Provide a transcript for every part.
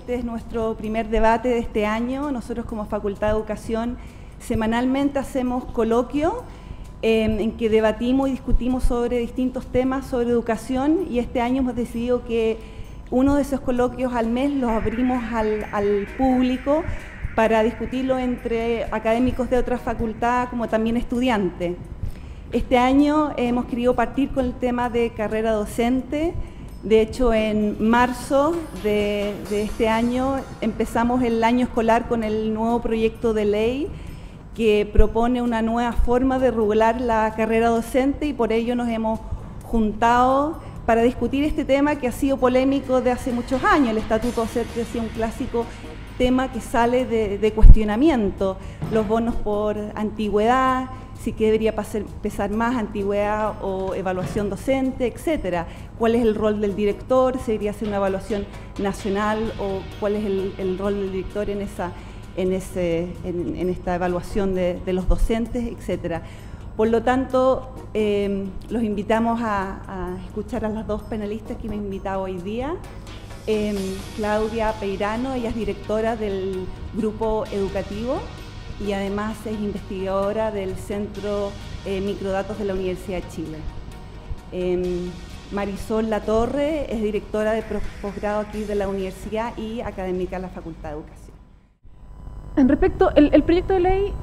este es nuestro primer debate de este año. Nosotros como Facultad de Educación semanalmente hacemos coloquio en que debatimos y discutimos sobre distintos temas sobre educación, y este año hemos decidido que uno de esos coloquios al mes los abrimos al público para discutirlo entre académicos de otra facultad como también estudiantes. Este año hemos querido partir con el tema de carrera docente. De hecho, en marzo de este año empezamos el año escolar con el nuevo proyecto de ley que propone una nueva forma de regular la carrera docente, y por ello nos hemos juntado para discutir este tema que ha sido polémico de hace muchos años. El estatuto docente ha sido un clásico tema que sale de cuestionamiento. Los bonos por antigüedad, si que debería pesar más, antigüedad o evaluación docente, etcétera. ¿Cuál es el rol del director? ¿Se debería hacer una evaluación nacional? ¿O cuál es el rol del director en esta evaluación de los docentes, etcétera? Por lo tanto, los invitamos a escuchar a las dos panelistas que me han invitado hoy día. Claudia Peirano, ella es directora del grupo educativo y además es investigadora del Centro Microdatos de la Universidad de Chile. Marisol Latorre es directora de posgrado aquí de la universidad y académica de la Facultad de Educación. En respecto, el proyecto de ley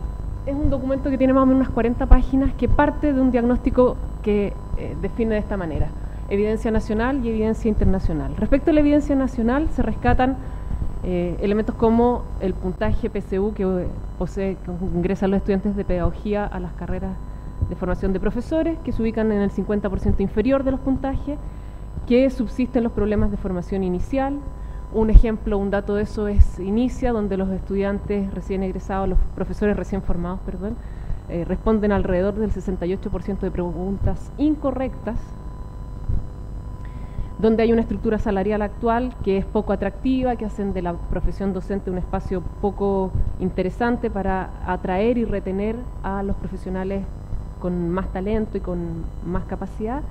es un documento que tiene más o menos unas 40 páginas que parte de un diagnóstico que define de esta manera: evidencia nacional y evidencia internacional. Respecto a la evidencia nacional, se rescatan elementos como el puntaje PSU que ingresan los estudiantes de pedagogía a las carreras de formación de profesores, que se ubican en el 50% inferior de los puntajes, que subsisten los problemas de formación inicial. Un ejemplo, un dato de eso es Inicia, donde los estudiantes recién egresados, los profesores recién formados, perdón, responden alrededor del 68% de preguntas incorrectas, donde hay una estructura salarial actual que es poco atractiva, que hacen de la profesión docente un espacio poco interesante para atraer y retener a los profesionales con más talento y con más capacidad,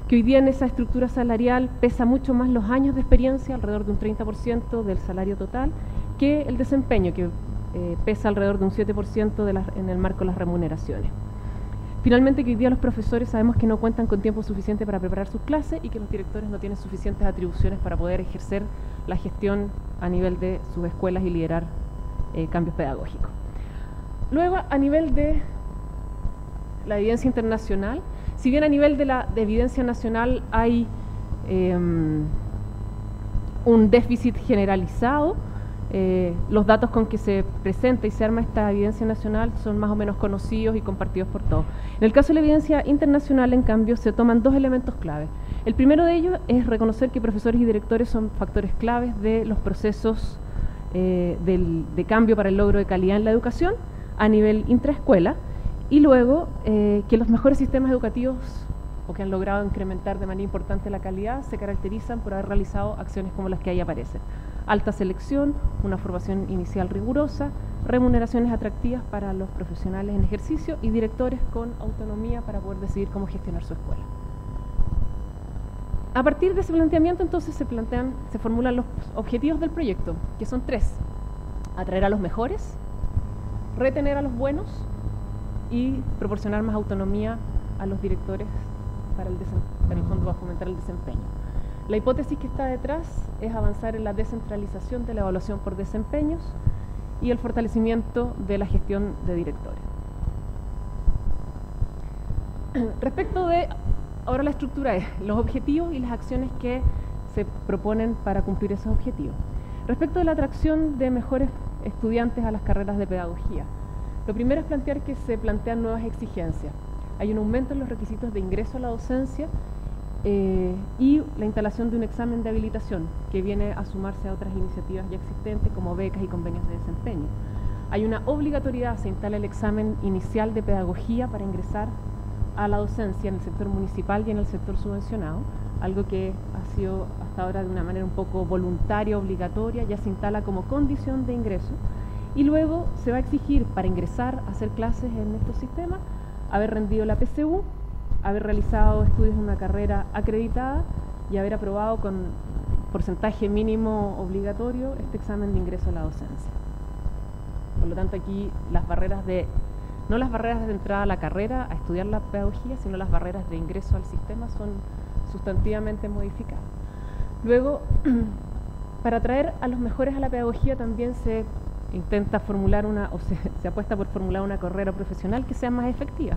que hoy día en esa estructura salarial pesa mucho más los años de experiencia, alrededor de un 30% del salario total, que el desempeño, que pesa alrededor de un 7% en el marco de las remuneraciones. Finalmente, que hoy día los profesores sabemos que no cuentan con tiempo suficiente para preparar sus clases y que los directores no tienen suficientes atribuciones para poder ejercer la gestión a nivel de sus escuelas y liderar cambios pedagógicos. Luego, a nivel de la evidencia internacional, si bien a nivel de evidencia nacional hay un déficit generalizado, los datos con que se presenta y se arma esta evidencia nacional son más o menos conocidos y compartidos por todos. En el caso de la evidencia internacional, en cambio, se toman dos elementos clave. El primero de ellos es reconocer que profesores y directores son factores claves de los procesos de cambio para el logro de calidad en la educación a nivel intraescuela, y luego que los mejores sistemas educativos o que han logrado incrementar de manera importante la calidad se caracterizan por haber realizado acciones como las que ahí aparecen: alta selección, una formación inicial rigurosa, remuneraciones atractivas para los profesionales en ejercicio y directores con autonomía para poder decidir cómo gestionar su escuela. A partir de ese planteamiento, entonces, se formulan los objetivos del proyecto, que son tres: atraer a los mejores, retener a los buenos y proporcionar más autonomía a los directores para en el fondo, va a fomentar el desempeño. La hipótesis que está detrás es avanzar en la descentralización de la evaluación por desempeños y el fortalecimiento de la gestión de directores. Respecto de, ahora la estructura es los objetivos y las acciones que se proponen para cumplir esos objetivos. Respecto de la atracción de mejores estudiantes a las carreras de pedagogía, lo primero es plantear que se plantean nuevas exigencias. Hay un aumento en los requisitos de ingreso a la docencia y la instalación de un examen de habilitación que viene a sumarse a otras iniciativas ya existentes como becas y convenios de desempeño. Hay una obligatoriedad, se instala el examen inicial de pedagogía para ingresar a la docencia en el sector municipal y en el sector subvencionado, algo que ha sido hasta ahora de una manera un poco voluntaria, obligatoria, ya se instala como condición de ingreso, y luego se va a exigir para ingresar a hacer clases en estos sistemas haber rendido la PSU, haber realizado estudios en una carrera acreditada y haber aprobado con porcentaje mínimo obligatorio este examen de ingreso a la docencia. Por lo tanto, aquí las barreras no las barreras de entrada a la carrera, a estudiar la pedagogía, sino las barreras de ingreso al sistema son sustantivamente modificadas. Luego, para atraer a los mejores a la pedagogía también se intenta formular se apuesta por formular una carrera profesional que sea más efectiva.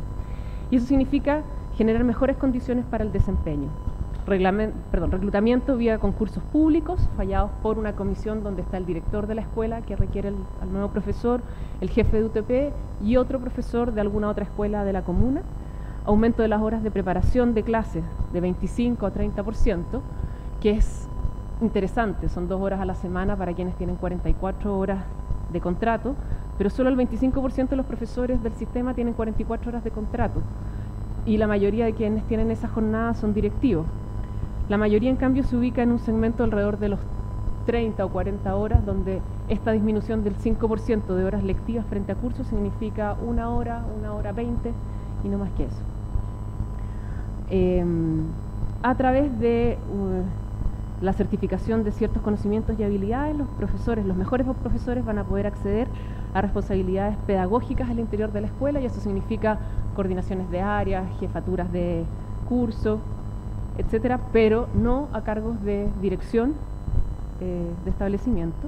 Y eso significa generar mejores condiciones para el desempeño. Reclutamiento vía concursos públicos, fallados por una comisión donde está el director de la escuela que requiere al nuevo profesor, el jefe de UTP y otro profesor de alguna otra escuela de la comuna. Aumento de las horas de preparación de clases de 25 a 30%, que es interesante, son 2 horas a la semana para quienes tienen 44 horas de contrato, pero solo el 25% de los profesores del sistema tienen 44 horas de contrato y la mayoría de quienes tienen esa jornada son directivos. La mayoría, en cambio, se ubica en un segmento alrededor de los 30 o 40 horas, donde esta disminución del 5% de horas lectivas frente a cursos significa 1 hora, 1 hora 20 y no más que eso. A través de la certificación de ciertos conocimientos y habilidades, los mejores profesores van a poder acceder a responsabilidades pedagógicas al interior de la escuela, y eso significa coordinaciones de áreas, jefaturas de curso, etcétera, pero no a cargos de dirección de establecimiento.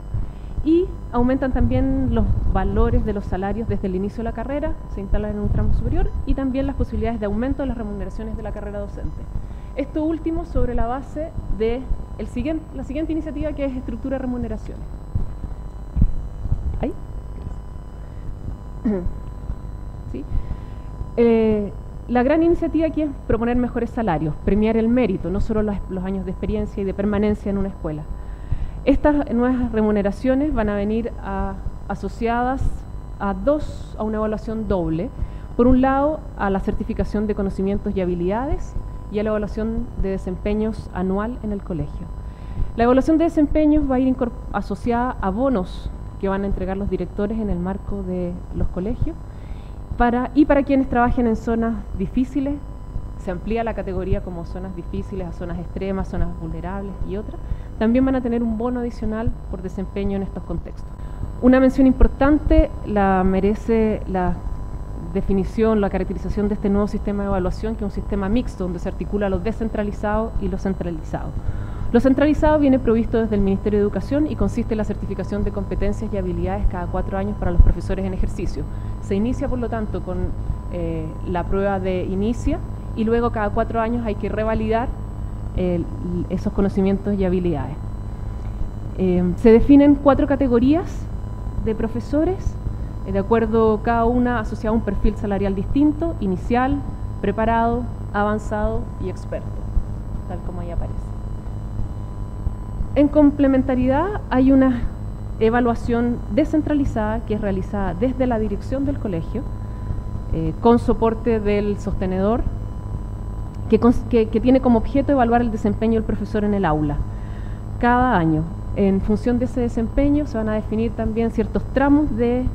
Y aumentan también los valores de los salarios desde el inicio de la carrera, se instalan en un tramo superior, y también las posibilidades de aumento de las remuneraciones de la carrera docente. Esto último sobre la base de la siguiente iniciativa, que es estructura de remuneraciones. ¿Ahí? ¿Sí? La gran iniciativa aquí es proponer mejores salarios, premiar el mérito, no solo los años de experiencia y de permanencia en una escuela. Estas nuevas remuneraciones van a venir asociadas a una evaluación doble. Por un lado, a la certificación de conocimientos y habilidades y a la evaluación de desempeños anual en el colegio. La evaluación de desempeños va a ir asociada a bonos que van a entregar los directores en el marco de los colegios. Para quienes trabajen en zonas difíciles, se amplía la categoría como zonas difíciles a zonas extremas, zonas vulnerables y otras. También van a tener un bono adicional por desempeño en estos contextos. Una mención importante la merece la definición, la caracterización de este nuevo sistema de evaluación, que es un sistema mixto, donde se articula lo descentralizado y lo centralizado. Lo centralizado viene provisto desde el Ministerio de Educación y consiste en la certificación de competencias y habilidades cada 4 años para los profesores en ejercicio. Se inicia, por lo tanto, con la prueba de inicia, y luego cada 4 años hay que revalidar esos conocimientos y habilidades. Se definen 4 categorías de profesores, de acuerdo cada una asociada a un perfil salarial distinto: inicial, preparado, avanzado y experto, tal como ahí aparece. En complementariedad hay una evaluación descentralizada que es realizada desde la dirección del colegio, con soporte del sostenedor, que tiene como objeto evaluar el desempeño del profesor en el aula. Cada año, en función de ese desempeño, se van a definir también ciertos tramos de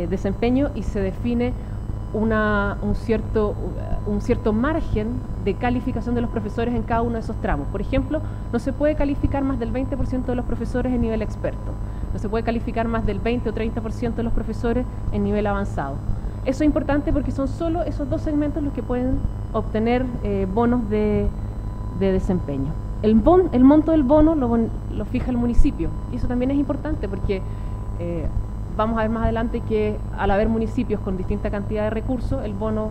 desempeño, y se define un cierto margen de calificación de los profesores en cada uno de esos tramos. Por ejemplo, no se puede calificar más del 20% de los profesores en nivel experto, no se puede calificar más del 20 o 30% de los profesores en nivel avanzado. Eso es importante porque son solo esos 2 segmentos los que pueden obtener bonos de desempeño. El monto del bono lo fija el municipio, y eso también es importante porque vamos a ver más adelante que al haber municipios con distinta cantidad de recursos, el bono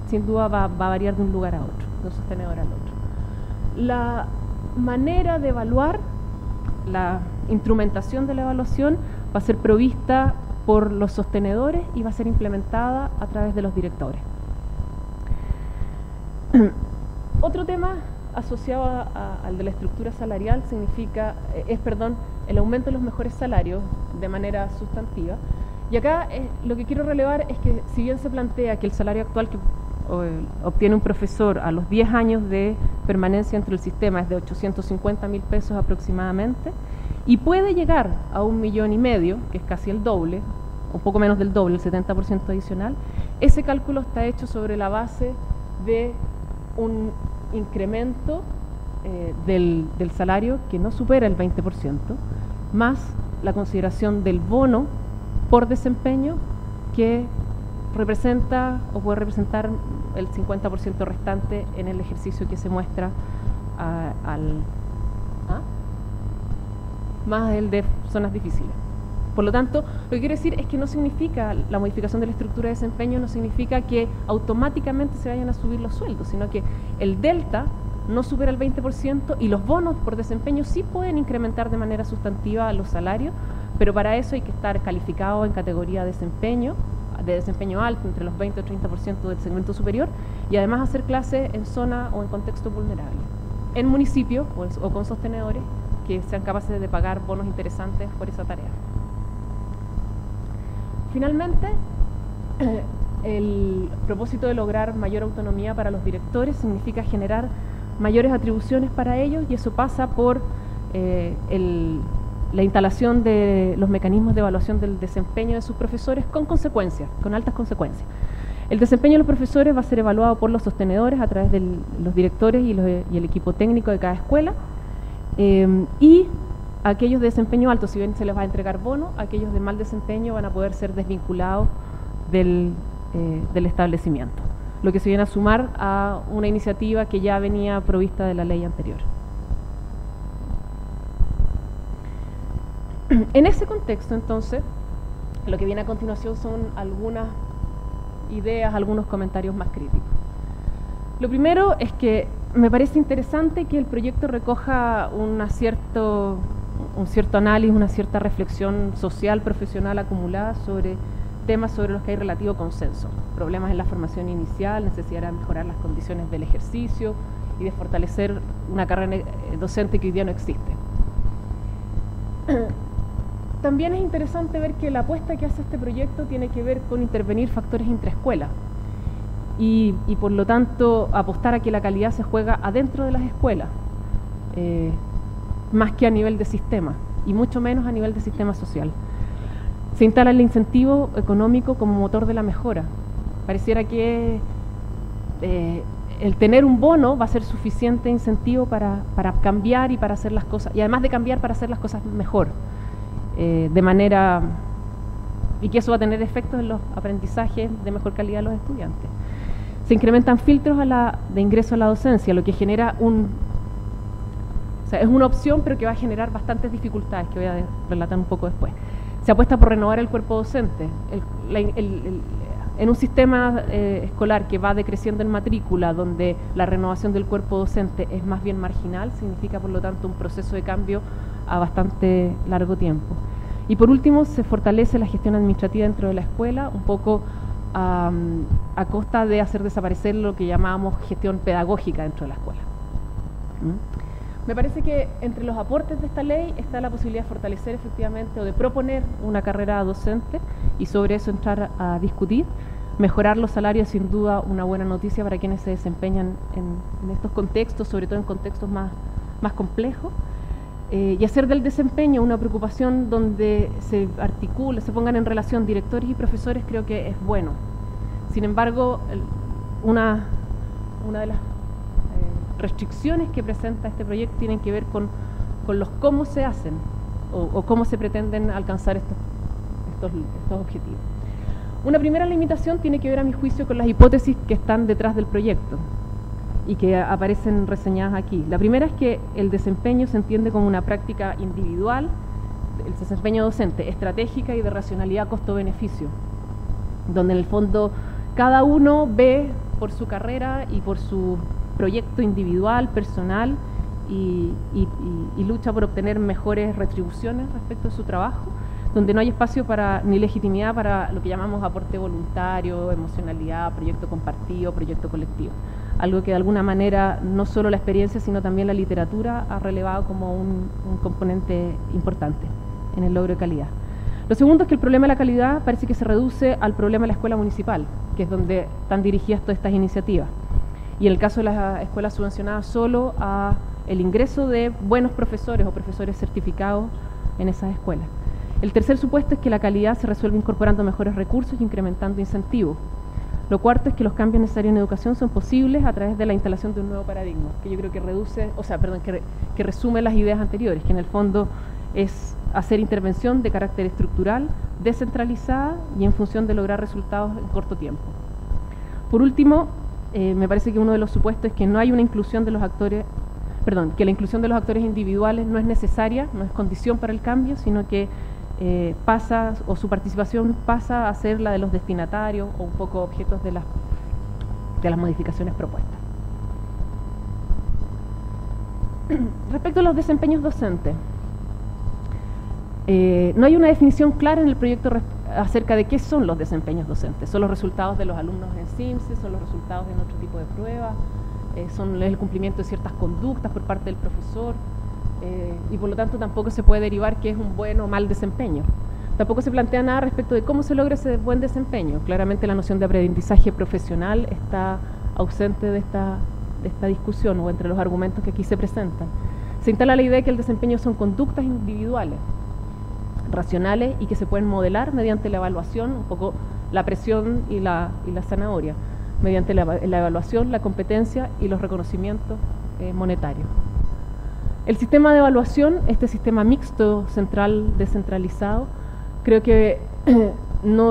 sin duda va a variar de un lugar a otro, de un sostenedor al otro. La manera de evaluar, la instrumentación de la evaluación va a ser provista por los sostenedores y va a ser implementada a través de los directores. Otro tema asociado al de la estructura salarial es el aumento de los mejores salarios de manera sustantiva. Y acá lo que quiero relevar es que, si bien se plantea que el salario actual que obtiene un profesor a los 10 años de permanencia dentro del sistema es de 850.000 pesos aproximadamente, y puede llegar a 1,5 millones, que es casi el doble, un poco menos del doble, el 70% adicional, ese cálculo está hecho sobre la base de un incremento del salario que no supera el 20%, más la consideración del bono por desempeño que representa o puede representar el 50% restante en el ejercicio que se muestra más el de zonas difíciles. Por lo tanto, lo que quiero decir es que no significa, la modificación de la estructura de desempeño no significa que automáticamente se vayan a subir los sueldos, sino que el delta no supera el 20% y los bonos por desempeño sí pueden incrementar de manera sustantiva los salarios, pero para eso hay que estar calificado en categoría de desempeño alto, entre los 20 o 30% del segmento superior, y además hacer clases en zona o en contexto vulnerable, en municipios o con sostenedores que sean capaces de pagar bonos interesantes por esa tarea. Finalmente, el propósito de lograr mayor autonomía para los directores significa generar mayores atribuciones para ellos, y eso pasa por la instalación de los mecanismos de evaluación del desempeño de sus profesores con consecuencias, con altas consecuencias. El desempeño de los profesores va a ser evaluado por los sostenedores a través de los directores y el equipo técnico de cada escuela, y aquellos de desempeño alto, si bien se les va a entregar bono, aquellos de mal desempeño van a poder ser desvinculados del establecimiento, lo que se viene a sumar a una iniciativa que ya venía provista de la ley anterior. En ese contexto, entonces, lo que viene a continuación son algunas ideas, algunos comentarios más críticos. Lo primero es que me parece interesante que el proyecto recoja un cierto análisis, una cierta reflexión social, profesional acumulada sobre temas sobre los que hay relativo consenso. Problemas en la formación inicial, necesidad de mejorar las condiciones del ejercicio y de fortalecer una carrera docente que hoy día no existe. También es interesante ver que la apuesta que hace este proyecto tiene que ver con intervenir factores intraescuelas y por lo tanto apostar a que la calidad se juega adentro de las escuelas, más que a nivel de sistema y mucho menos a nivel de sistema social. Se instala el incentivo económico como motor de la mejora. Pareciera que el tener un bono va a ser suficiente incentivo para cambiar y para hacer las cosas, y además de cambiar, para hacer las cosas mejor, de manera, y que eso va a tener efectos en los aprendizajes de mejor calidad de los estudiantes. Se incrementan filtros de ingreso a la docencia, lo que genera es una opción, pero que va a generar bastantes dificultades, que voy a relatar un poco después. Se apuesta por renovar el cuerpo docente. En un sistema escolar que va decreciendo en matrícula, donde la renovación del cuerpo docente es más bien marginal, significa por lo tanto un proceso de cambio a bastante largo tiempo. Y por último, se fortalece la gestión administrativa dentro de la escuela, un poco a costa de hacer desaparecer lo que llamábamos gestión pedagógica dentro de la escuela. Me parece que entre los aportes de esta ley está la posibilidad de fortalecer efectivamente o de proponer una carrera docente y sobre eso entrar a discutir. Mejorar los salarios, sin duda, una buena noticia para quienes se desempeñan en estos contextos, sobre todo en contextos más complejos. Y hacer del desempeño una preocupación donde se articula, se pongan en relación directores y profesores, creo que es bueno. Sin embargo, una de las restricciones que presenta este proyecto tienen que ver con los cómo se hacen o cómo se pretenden alcanzar estos objetivos. Una primera limitación tiene que ver, a mi juicio, con las hipótesis que están detrás del proyecto y que aparecen reseñadas aquí. La primera es que el desempeño se entiende como una práctica individual, el desempeño docente, estratégica y de racionalidad costo-beneficio, donde en el fondo cada uno ve por su carrera y por su proyecto individual, personal, y lucha por obtener mejores retribuciones respecto a su trabajo, donde no hay espacio ni legitimidad para lo que llamamos aporte voluntario, emocionalidad, proyecto compartido, proyecto colectivo. Algo que de alguna manera no solo la experiencia, sino también la literatura ha relevado como un componente importante en el logro de calidad. Lo segundo es que el problema de la calidad parece que se reduce al problema de la escuela municipal, que es donde están dirigidas todas estas iniciativas. Y en el caso de las escuelas subvencionadas, solo a el ingreso de buenos profesores o profesores certificados en esas escuelas. El tercer supuesto es que la calidad se resuelve incorporando mejores recursos y incrementando incentivos. Lo cuarto es que los cambios necesarios en educación son posibles a través de la instalación de un nuevo paradigma, que yo creo que que resume las ideas anteriores, que en el fondo es hacer intervención de carácter estructural, descentralizada y en función de lograr resultados en corto tiempo. Por último, me parece que uno de los supuestos es que no hay una inclusión de los actores, que la inclusión de los actores individuales no es necesaria, no es condición para el cambio, sino que su participación pasa a ser la de los destinatarios o un poco objetos de las modificaciones propuestas. Respecto a los desempeños docentes, no hay una definición clara en el proyecto acerca de qué son los desempeños docentes. ¿Son los resultados de los alumnos en CIMSE? ¿Son los resultados en otro tipo de pruebas? ¿Son el cumplimiento de ciertas conductas por parte del profesor? Y por lo tanto tampoco se puede derivar qué es un buen o mal desempeño. Tampoco se plantea nada respecto de cómo se logra ese buen desempeño. Claramente la noción de aprendizaje profesional está ausente de esta discusión o entre los argumentos que aquí se presentan. Se instala la idea de que el desempeño son conductas individuales, racionales y que se pueden modelar mediante la evaluación, un poco la presión y la zanahoria, mediante la evaluación, la competencia y los reconocimientos monetarios. El sistema de evaluación, este sistema mixto central descentralizado, creo que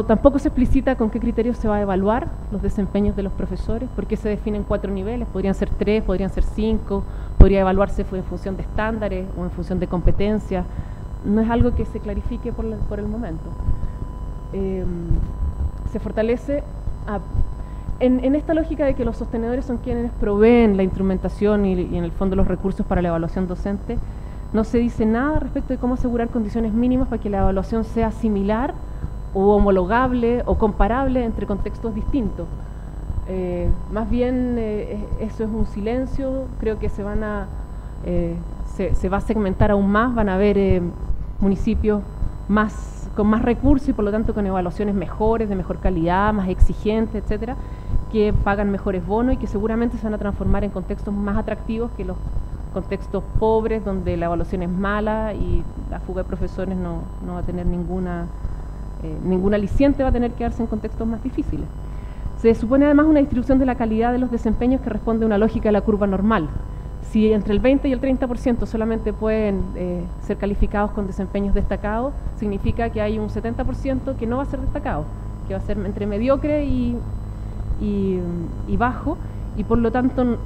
tampoco se explicita con qué criterios se va a evaluar los desempeños de los profesores, porque se definen 4 niveles, podrían ser 3, podrían ser 5, podría evaluarse en función de estándares o en función de competencias. No es algo que se clarifique por el momento. Se fortalece en esta lógica de que los sostenedores son quienes proveen la instrumentación y en el fondo los recursos para la evaluación docente. No se dice nada respecto de cómo asegurar condiciones mínimas para que la evaluación sea similar o homologable o comparable entre contextos distintos. Más bien eso es un silencio. Creo que se va a segmentar aún más, van a haber municipios con más recursos y por lo tanto con evaluaciones mejores, de mejor calidad, más exigentes, etcétera, que pagan mejores bonos y que seguramente se van a transformar en contextos más atractivos que los contextos pobres donde la evaluación es mala y la fuga de profesores no va a tener ningún aliciente, va a tener que darse en contextos más difíciles. Se supone además una distribución de la calidad de los desempeños que responde a una lógica de la curva normal. Si entre el 20 y el 30% solamente pueden ser calificados con desempeños destacados, significa que hay un 70% que no va a ser destacado, que va a ser entre mediocre y bajo, y por lo tanto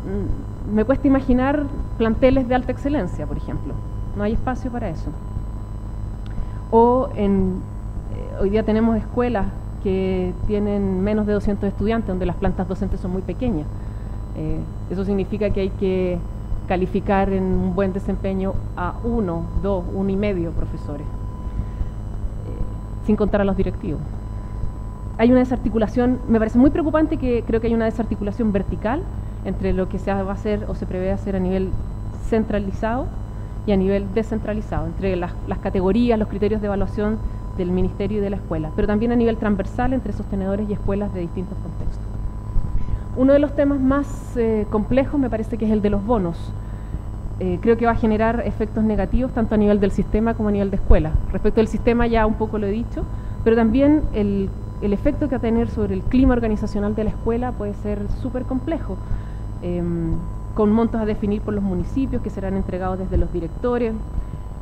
me cuesta imaginar planteles de alta excelencia, por ejemplo. No hay espacio para eso. Hoy día tenemos escuelas que tienen menos de 200 estudiantes, donde las plantas docentes son muy pequeñas. Eso significa que hay que calificar en un buen desempeño a 1, 2, 1,5 profesores, sin contar a los directivos. Hay una desarticulación, me parece muy preocupante que creo que hay una desarticulación vertical entre lo que se va a hacer o se prevé hacer a nivel centralizado y a nivel descentralizado, entre las categorías, los criterios de evaluación del ministerio y de la escuela, pero también a nivel transversal entre sostenedores y escuelas de distintos contextos. Uno de los temas más complejos me parece que es el de los bonos. Creo que va a generar efectos negativos tanto a nivel del sistema como a nivel de escuela. Respecto del sistema ya un poco lo he dicho, pero también el efecto que va a tener sobre el clima organizacional de la escuela puede ser súper complejo, con montos a definir por los municipios que serán entregados desde los directores.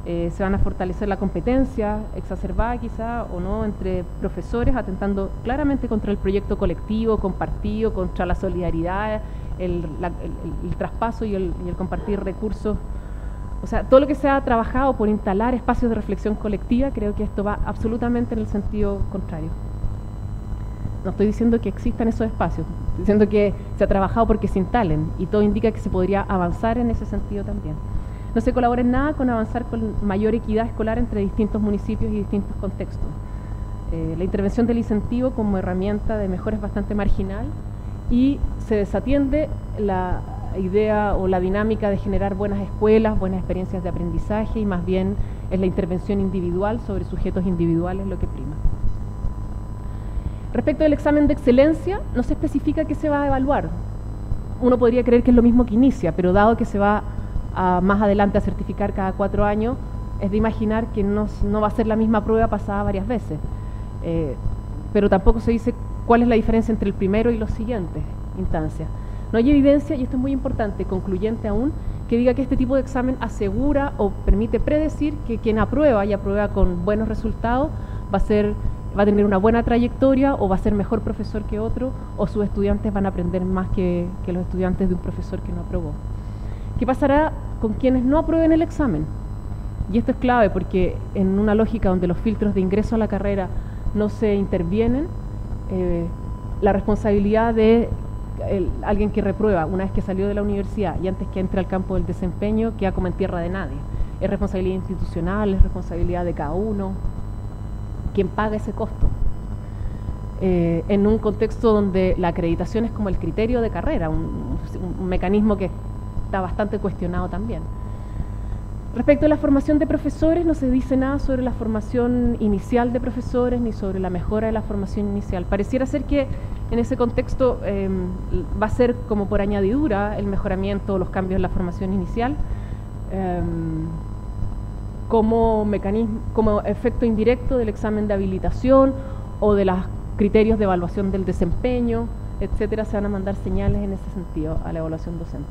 Se van a fortalecer la competencia, exacerbada quizá o no, entre profesores, atentando claramente contra el proyecto colectivo, compartido, contra la solidaridad, el traspaso y el compartir recursos. O sea, todo lo que se ha trabajado por instalar espacios de reflexión colectiva, creo que esto va absolutamente en el sentido contrario. No estoy diciendo que existan esos espacios, estoy diciendo que se ha trabajado porque se instalen y todo indica que se podría avanzar en ese sentido también. No se colabora en nada con avanzar con mayor equidad escolar entre distintos municipios y distintos contextos. La intervención del incentivo como herramienta de mejora es bastante marginal y se desatiende la idea o la dinámica de generar buenas escuelas, buenas experiencias de aprendizaje, y más bien es la intervención individual sobre sujetos individuales lo que prima. Respecto del examen de excelencia, no se especifica qué se va a evaluar. Uno podría creer que es lo mismo que inicia, pero dado que se va más adelante a certificar cada 4 años, es de imaginar que no va a ser la misma prueba pasada varias veces. Pero tampoco se dice cuál es la diferencia entre el primero y los siguientes instancias. No hay evidencia, y esto es muy importante, concluyente aún, que diga que este tipo de examen asegura o permite predecir que quien aprueba y aprueba con buenos resultados va a tener una buena trayectoria o va a ser mejor profesor que otro, o sus estudiantes van a aprender más que los estudiantes de un profesor que no aprobó. ¿Qué pasará con quienes no aprueben el examen? Y esto es clave porque en una lógica donde los filtros de ingreso a la carrera no se intervienen, la responsabilidad de alguien que reprueba una vez que salió de la universidad y antes que entre al campo del desempeño queda como en tierra de nadie. Es responsabilidad institucional, es responsabilidad de cada uno, quien paga ese costo. En un contexto donde la acreditación es como el criterio de carrera, un mecanismo que está bastante cuestionado también. Respecto a la formación de profesores, no se dice nada sobre la formación inicial de profesores ni sobre la mejora de la formación inicial. Pareciera ser que en ese contexto va a ser como por añadidura el mejoramiento o los cambios en la formación inicial como mecanismo, como efecto indirecto del examen de habilitación o de los criterios de evaluación del desempeño, etcétera. Se van a mandar señales en ese sentido a la evaluación docente.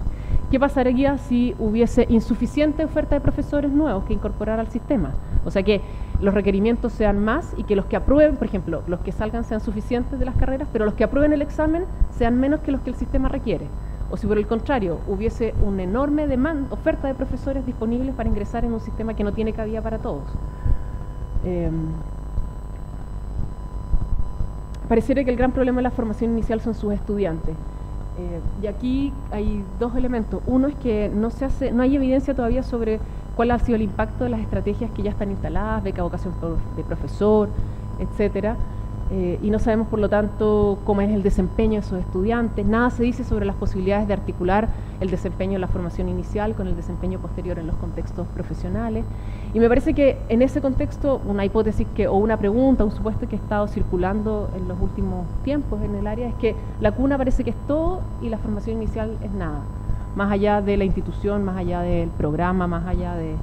¿Qué pasaría si hubiese insuficiente oferta de profesores nuevos que incorporar al sistema? O sea, que los requerimientos sean más y que los que aprueben, por ejemplo, los que salgan sean suficientes de las carreras, pero los que aprueben el examen sean menos que los que el sistema requiere. O si por el contrario hubiese una enorme oferta de profesores disponibles para ingresar en un sistema que no tiene cabida para todos. Pareciera que el gran problema de la formación inicial son sus estudiantes. Y aquí hay dos elementos. Uno es que no hay evidencia todavía sobre cuál ha sido el impacto de las estrategias que ya están instaladas, beca vocación de profesor, etcétera. Y no sabemos, por lo tanto, cómo es el desempeño de esos estudiantes. Nada se dice sobre las posibilidades de articular el desempeño en la formación inicial con el desempeño posterior en los contextos profesionales. Y me parece que en ese contexto, una hipótesis o una pregunta, un supuesto que ha estado circulando en los últimos tiempos en el área es que la cuna parece que es todo y la formación inicial es nada. Más allá de la institución, más allá del programa, más allá de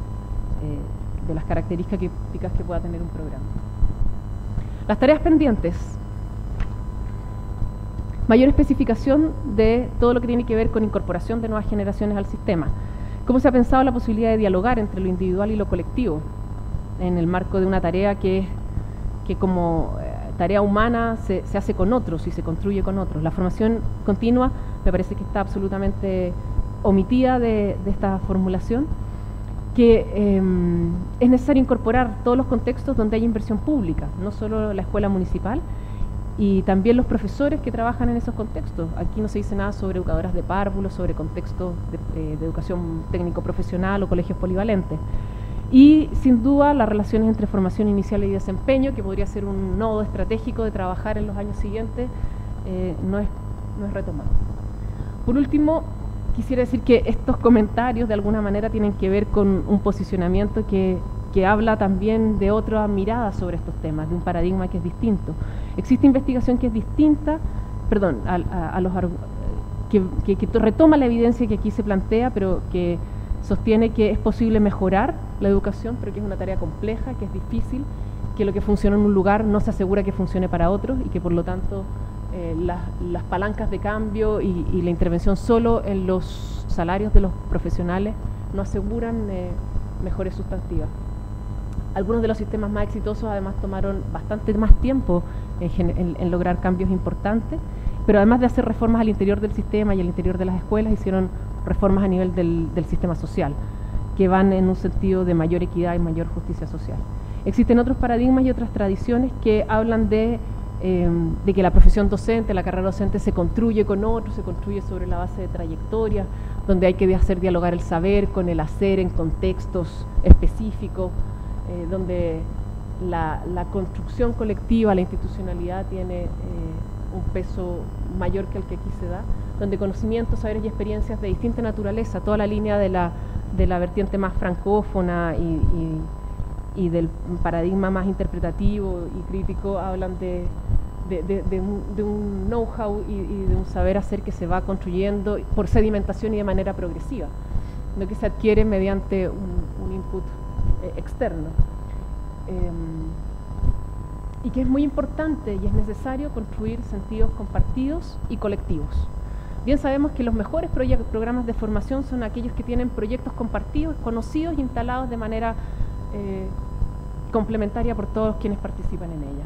las características que pueda tener un programa. Las tareas pendientes. Mayor especificación de todo lo que tiene que ver con incorporación de nuevas generaciones al sistema. ¿Cómo se ha pensado la posibilidad de dialogar entre lo individual y lo colectivo en el marco de una tarea que como tarea humana se hace con otros y se construye con otros? La formación continua me parece que está absolutamente omitida de esta formulación, que es necesario incorporar todos los contextos donde hay inversión pública, no solo la escuela municipal, y también los profesores que trabajan en esos contextos. Aquí no se dice nada sobre educadoras de párvulos, sobre contextos de educación técnico-profesional o colegios polivalentes. Y sin duda las relaciones entre formación inicial y desempeño, que podría ser un nodo estratégico de trabajar en los años siguientes, no es retomado. Por último, quisiera decir que estos comentarios de alguna manera tienen que ver con un posicionamiento que habla también de otra mirada sobre estos temas, de un paradigma que es distinto. Existe investigación que es distinta, que retoma la evidencia que aquí se plantea, pero que sostiene que es posible mejorar la educación, pero que es una tarea compleja, que es difícil, que lo que funciona en un lugar no se asegura que funcione para otros y que por lo tanto las palancas de cambio y la intervención solo en los salarios de los profesionales no aseguran mejores sustantivas. Algunos de los sistemas más exitosos además tomaron bastante más tiempo en lograr cambios importantes, pero además de hacer reformas al interior del sistema y al interior de las escuelas, hicieron reformas a nivel del sistema social, que van en un sentido de mayor equidad y mayor justicia social. Existen otros paradigmas y otras tradiciones que hablan de que la profesión docente, la carrera docente se construye con otros, se construye sobre la base de trayectoria, donde hay que hacer dialogar el saber con el hacer en contextos específicos, donde la construcción colectiva, la institucionalidad tiene un peso mayor que el que aquí se da, donde conocimientos, saberes y experiencias de distinta naturaleza, toda la línea de la vertiente más francófona y del paradigma más interpretativo y crítico, hablan de un know-how y de un saber hacer que se va construyendo por sedimentación y de manera progresiva, no que se adquiere mediante un input externo. y que es muy importante y es necesario construir sentidos compartidos y colectivos. Bien sabemos que los mejores programas de formación son aquellos que tienen proyectos compartidos, conocidos e instalados de manera complementaria por todos quienes participan en ella.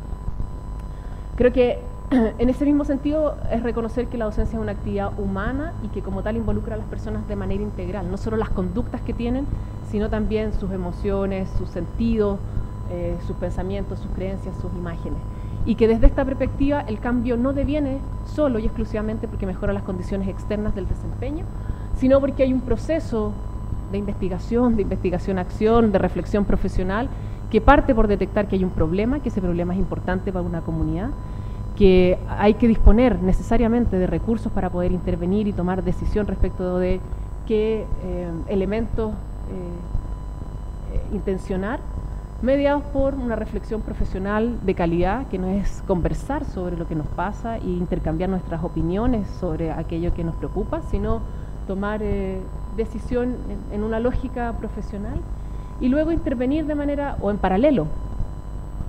Creo que en ese mismo sentido es reconocer que la docencia es una actividad humana y que como tal involucra a las personas de manera integral, no solo las conductas que tienen, sino también sus emociones, sus sentidos, sus pensamientos, sus creencias, sus imágenes. Y que desde esta perspectiva el cambio no deviene solo y exclusivamente porque mejora las condiciones externas del desempeño, sino porque hay un proceso de investigación-acción, de reflexión profesional, que parte por detectar que hay un problema, que ese problema es importante para una comunidad, que hay que disponer necesariamente de recursos para poder intervenir y tomar decisión respecto de qué elementos intencionar, mediados por una reflexión profesional de calidad, que no es conversar sobre lo que nos pasa e intercambiar nuestras opiniones sobre aquello que nos preocupa, sino tomar decisión en una lógica profesional y luego intervenir de manera, o en paralelo,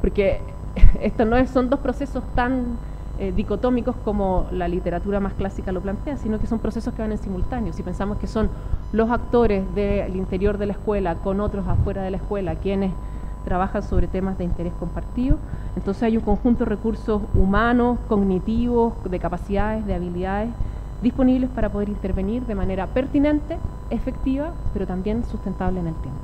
porque esto son dos procesos tan dicotómicos como la literatura más clásica lo plantea, sino que son procesos que van en simultáneo. Si pensamos que son los actores del interior de la escuela con otros afuera de la escuela quienes trabajan sobre temas de interés compartido, entonces hay un conjunto de recursos humanos, cognitivos, de capacidades, de habilidades disponibles para poder intervenir de manera pertinente, efectiva, pero también sustentable en el tiempo.